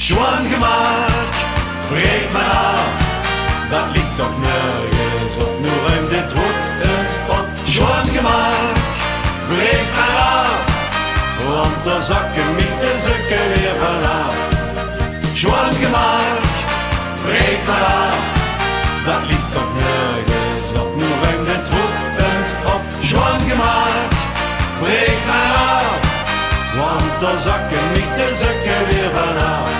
Schon gemaakt, breek maar af. Dat ligt toch nergens op, nu ruim dit hoek eens op. Schon gemaakt, breek maar af. Want daar zakken niet de zukken weer vanaf. Schon gemaakt, breek maar af. Dat ligt toch nergens op, nu ruim dit hoek eens op. Schon gemaakt, breek maar af. Want daar zakken niet de zukken weer vanaf.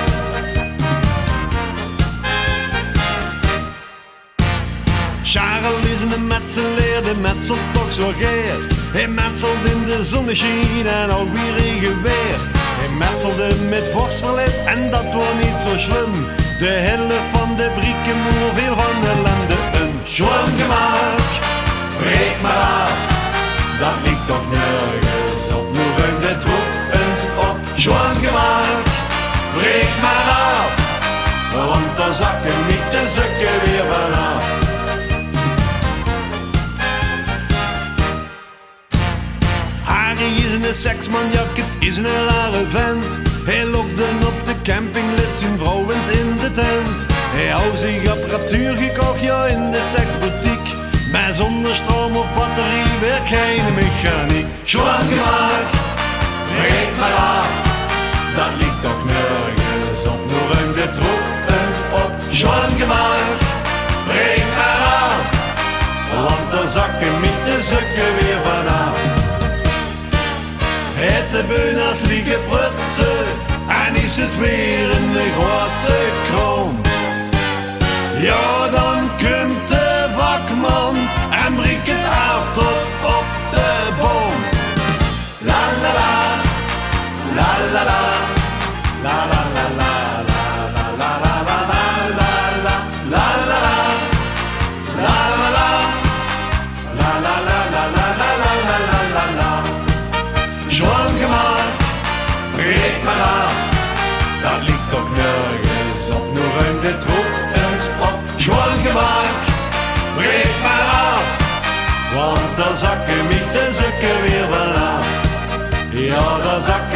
Charles is een metselaar, de metselt toch zo geer. Hij metselt in de zonneschijn en ook weer in geweer. Hij metselde met vorstverlet en dat was niet zo slim. De helft van de brieken, hoeveel van de landen. Een schoon gemaakt, breek maar af. Dat ligt toch nergens op, nu ruim de troep eens op. Schoon gemaakt, breek maar af. Want daar zakken niet de zukken weer vanaf. Harry is een seksmanjak, het is een rare vent. Hij lokte op de camping, liet zijn vrouw eens in de tent. Hij houdt zich apparatuur gekocht, ja in de seksboutique. Maar zonder stroom of batterie werkt geen mechaniek. Schoon gemaakt, breek maar af. Dat ligt toch nergens op, nu ruim de troep eens op. Schoon gemaakt, breek maar af. Want er zakken niet de zukken weer vanaf. Het de beunas liggen prutsen en is het weer een grote kroon. Ja, dan komt de vakman en breekt het af tot op de boom. La la la, la la la, la la la la, la la la la la la la la la, la la la, la la la la la la la la la la. Schoon gemaakt, breek maar af. Dat ligt toch nergens op, nu ruim de troep eens op. Schoon gemaakt, breek maar af. Want daar zakken niet de zukken weer vanaf. Ja, daar zakken